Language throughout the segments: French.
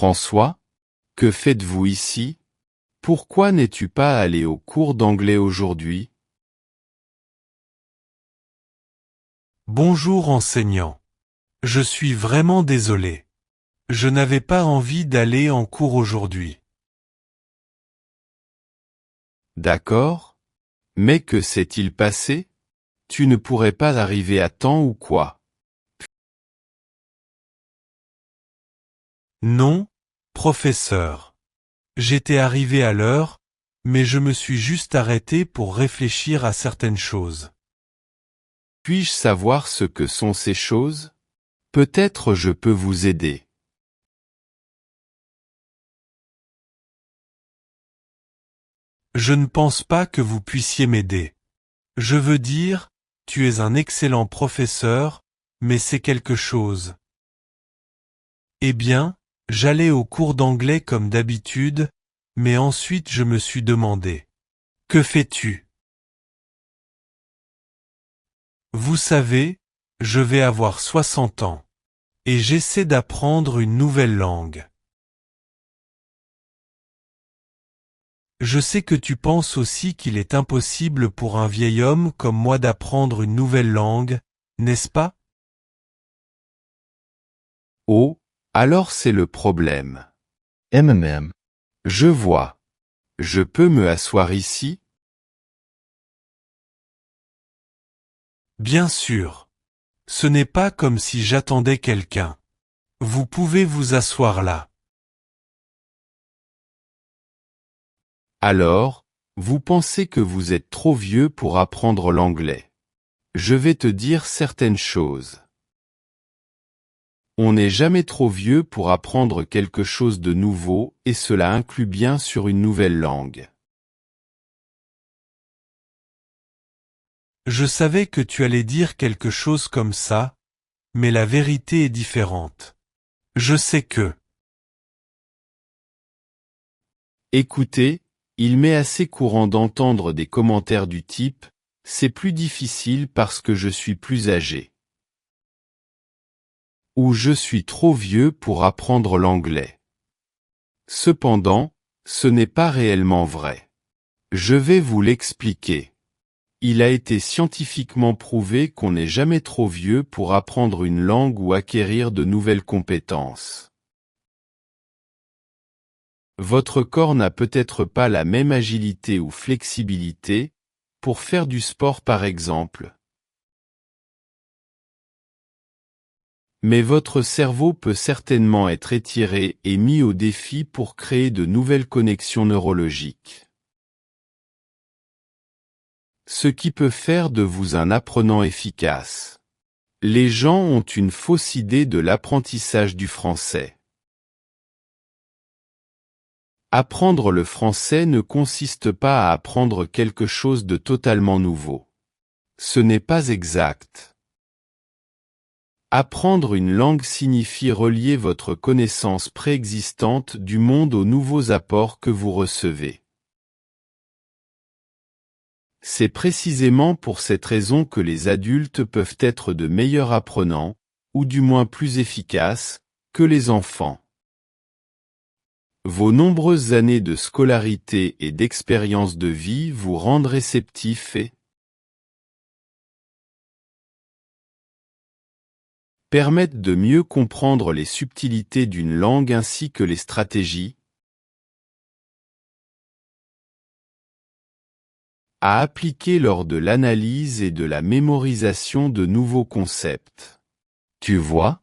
François, que faites-vous ici? Pourquoi n'es-tu pas allé au cours d'anglais aujourd'hui? Bonjour enseignant. Je suis vraiment désolé. Je n'avais pas envie d'aller en cours aujourd'hui. D'accord. Mais que s'est-il passé? Tu ne pourrais pas arriver à temps ou quoi? Non, professeur. J'étais arrivé à l'heure, mais je me suis juste arrêté pour réfléchir à certaines choses. Puis-je savoir ce que sont ces choses? Peut-être je peux vous aider. Je ne pense pas que vous puissiez m'aider. Je veux dire, tu es un excellent professeur, mais c'est quelque chose. Eh bien, j'allais au cours d'anglais comme d'habitude, mais ensuite je me suis demandé. Que fais-tu? Vous savez, je vais avoir 60 ans. Et j'essaie d'apprendre une nouvelle langue. Je sais que tu penses aussi qu'il est impossible pour un vieil homme comme moi d'apprendre une nouvelle langue, n'est-ce pas? Oh, alors c'est le problème. MMM. Je vois. Je peux me asseoir ici? Bien sûr. Ce n'est pas comme si j'attendais quelqu'un. Vous pouvez vous asseoir là. Alors, vous pensez que vous êtes trop vieux pour apprendre l'anglais. Je vais te dire certaines choses. On n'est jamais trop vieux pour apprendre quelque chose de nouveau, et cela inclut bien sûr une nouvelle langue. Je savais que tu allais dire quelque chose comme ça, mais la vérité est différente. Je sais que... Écoutez, il m'est assez courant d'entendre des commentaires du type « C'est plus difficile parce que je suis plus âgé » ou « Je suis trop vieux pour apprendre l'anglais ». Cependant, ce n'est pas réellement vrai. Je vais vous l'expliquer. Il a été scientifiquement prouvé qu'on n'est jamais trop vieux pour apprendre une langue ou acquérir de nouvelles compétences. Votre corps n'a peut-être pas la même agilité ou flexibilité, pour faire du sport par exemple. Mais votre cerveau peut certainement être étiré et mis au défi pour créer de nouvelles connexions neurologiques. Ce qui peut faire de vous un apprenant efficace. Les gens ont une fausse idée de l'apprentissage du français. Apprendre le français ne consiste pas à apprendre quelque chose de totalement nouveau. Ce n'est pas exact. Apprendre une langue signifie relier votre connaissance préexistante du monde aux nouveaux apports que vous recevez. C'est précisément pour cette raison que les adultes peuvent être de meilleurs apprenants, ou du moins plus efficaces, que les enfants. Vos nombreuses années de scolarité et d'expérience de vie vous rendent réceptifs et permettent de mieux comprendre les subtilités d'une langue ainsi que les stratégies à appliquer lors de l'analyse et de la mémorisation de nouveaux concepts. Tu vois?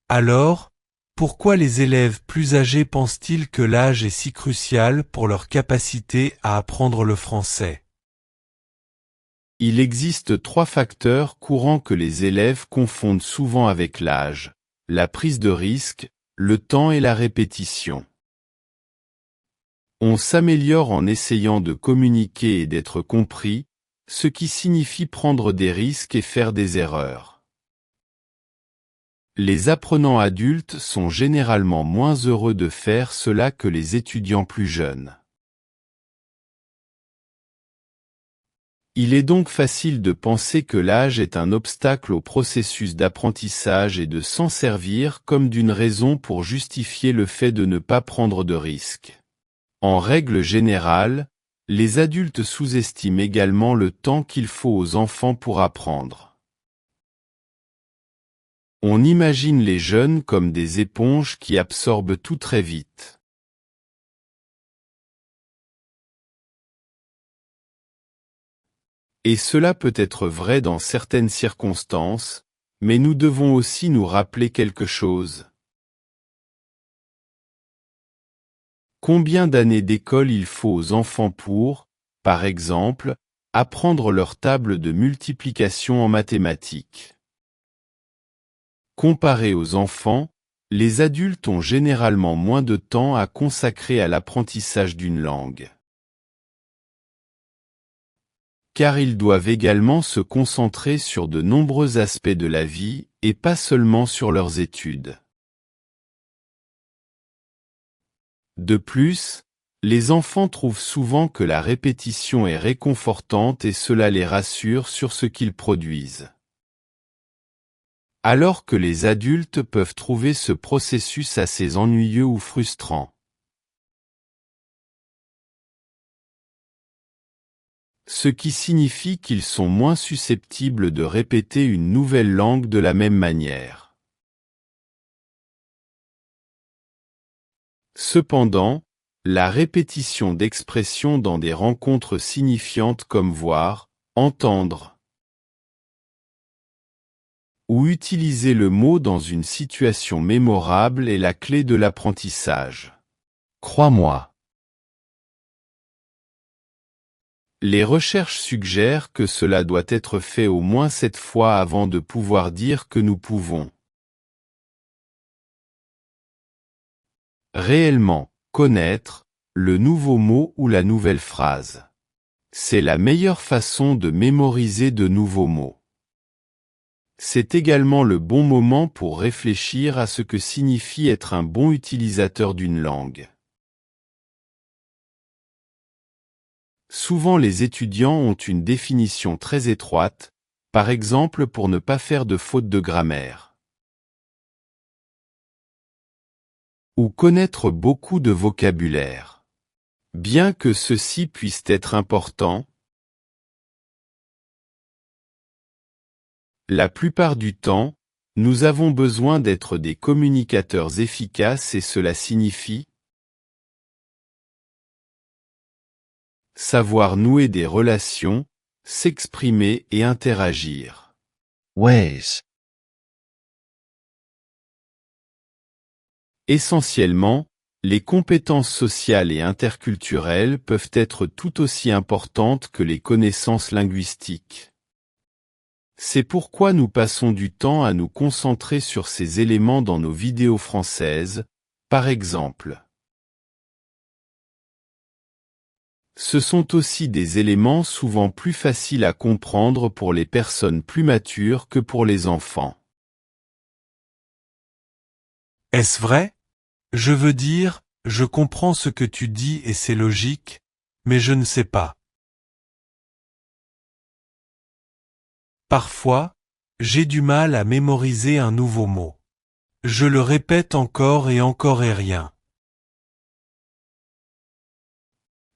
Alors, pourquoi les élèves plus âgés pensent-ils que l'âge est si crucial pour leur capacité à apprendre le français? Il existe 3 facteurs courants que les élèves confondent souvent avec l'âge: la prise de risque, le temps et la répétition. On s'améliore en essayant de communiquer et d'être compris, ce qui signifie prendre des risques et faire des erreurs. Les apprenants adultes sont généralement moins heureux de faire cela que les étudiants plus jeunes. Il est donc facile de penser que l'âge est un obstacle au processus d'apprentissage et de s'en servir comme d'une raison pour justifier le fait de ne pas prendre de risques. En règle générale, les adultes sous-estiment également le temps qu'il faut aux enfants pour apprendre. On imagine les jeunes comme des éponges qui absorbent tout très vite. Et cela peut être vrai dans certaines circonstances, mais nous devons aussi nous rappeler quelque chose. Combien d'années d'école il faut aux enfants pour, par exemple, apprendre leur table de multiplication en mathématiques? Comparé aux enfants, les adultes ont généralement moins de temps à consacrer à l'apprentissage d'une langue. Car ils doivent également se concentrer sur de nombreux aspects de la vie, et pas seulement sur leurs études. De plus, les enfants trouvent souvent que la répétition est réconfortante et cela les rassure sur ce qu'ils produisent. Alors que les adultes peuvent trouver ce processus assez ennuyeux ou frustrant. Ce qui signifie qu'ils sont moins susceptibles de répéter une nouvelle langue de la même manière. Cependant, la répétition d'expressions dans des rencontres signifiantes comme voir, entendre, ou utiliser le mot dans une situation mémorable est la clé de l'apprentissage. Crois-moi. Les recherches suggèrent que cela doit être fait au moins 7 fois avant de pouvoir dire que nous pouvons réellement connaître le nouveau mot ou la nouvelle phrase. C'est la meilleure façon de mémoriser de nouveaux mots. C'est également le bon moment pour réfléchir à ce que signifie être un bon utilisateur d'une langue. Souvent les étudiants ont une définition très étroite, par exemple pour ne pas faire de fautes de grammaire. Ou connaître beaucoup de vocabulaire. Bien que ceci puisse être important, la plupart du temps, nous avons besoin d'être des communicateurs efficaces et cela signifie savoir nouer des relations, s'exprimer et interagir. Ways. Essentiellement, les compétences sociales et interculturelles peuvent être tout aussi importantes que les connaissances linguistiques. C'est pourquoi nous passons du temps à nous concentrer sur ces éléments dans nos vidéos françaises, par exemple. Ce sont aussi des éléments souvent plus faciles à comprendre pour les personnes plus matures que pour les enfants. Est-ce vrai? Je veux dire, je comprends ce que tu dis et c'est logique, mais je ne sais pas. Parfois, j'ai du mal à mémoriser un nouveau mot. Je le répète encore et rien.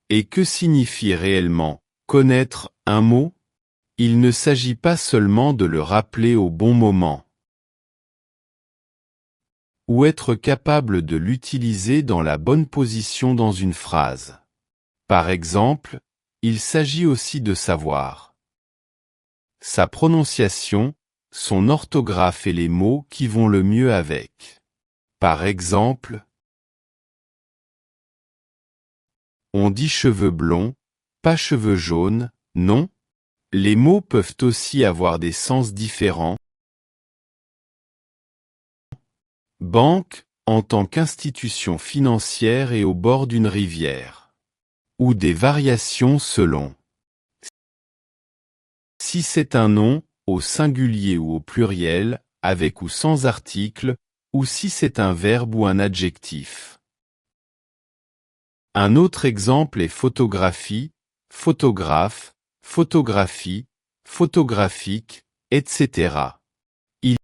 Et que signifie réellement connaître un mot? Il ne s'agit pas seulement de le rappeler au bon moment, ou être capable de l'utiliser dans la bonne position dans une phrase. Par exemple, il s'agit aussi de savoir sa prononciation, son orthographe et les mots qui vont le mieux avec. Par exemple, on dit cheveux blonds, pas cheveux jaunes, non? Les mots peuvent aussi avoir des sens différents. Banque, en tant qu'institution financière et au bord d'une rivière. Ou des variations selon si c'est un nom, au singulier ou au pluriel, avec ou sans article, ou si c'est un verbe ou un adjectif. Un autre exemple est photographie, photographe, photographie, photographique, etc. Il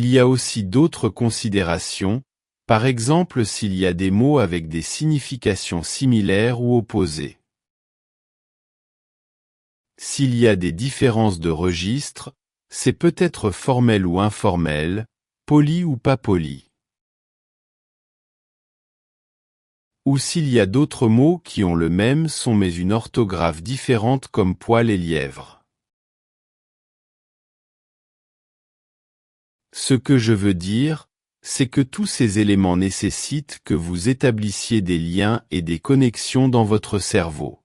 y a aussi d'autres considérations, par exemple s'il y a des mots avec des significations similaires ou opposées. S'il y a des différences de registre, c'est peut-être formel ou informel, poli ou pas poli. Ou s'il y a d'autres mots qui ont le même son mais une orthographe différente comme poil et lièvre. Ce que je veux dire, c'est que tous ces éléments nécessitent que vous établissiez des liens et des connexions dans votre cerveau,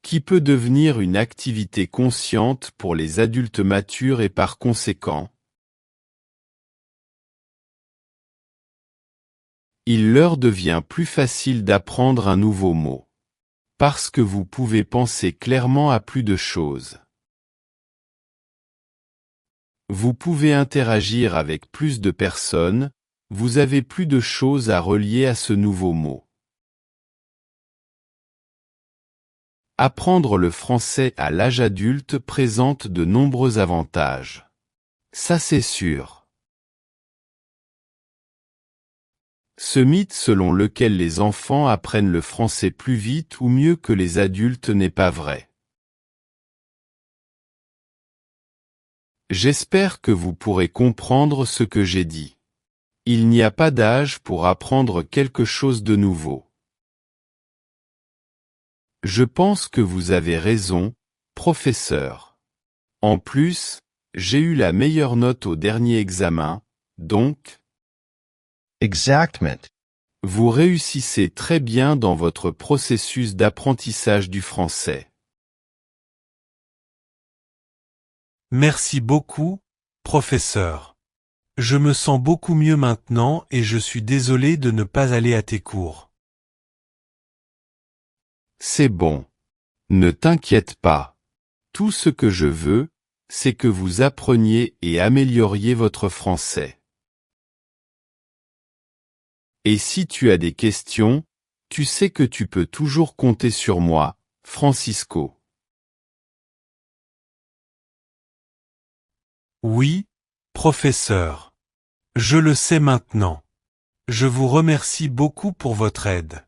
qui peut devenir une activité consciente pour les adultes matures et par conséquent, il leur devient plus facile d'apprendre un nouveau mot. Parce que vous pouvez penser clairement à plus de choses. Vous pouvez interagir avec plus de personnes, vous avez plus de choses à relier à ce nouveau mot. Apprendre le français à l'âge adulte présente de nombreux avantages. Ça c'est sûr. Ce mythe selon lequel les enfants apprennent le français plus vite ou mieux que les adultes n'est pas vrai. J'espère que vous pourrez comprendre ce que j'ai dit. Il n'y a pas d'âge pour apprendre quelque chose de nouveau. Je pense que vous avez raison, professeur. En plus, j'ai eu la meilleure note au dernier examen, donc, Exactement. vous réussissez très bien dans votre processus d'apprentissage du français. Merci beaucoup, professeur. Je me sens beaucoup mieux maintenant et je suis désolé de ne pas aller à tes cours. C'est bon. Ne t'inquiète pas. Tout ce que je veux, c'est que vous appreniez et amélioriez votre français. Et si tu as des questions, tu sais que tu peux toujours compter sur moi, Francisco. Oui, professeur. Je le sais maintenant. Je vous remercie beaucoup pour votre aide.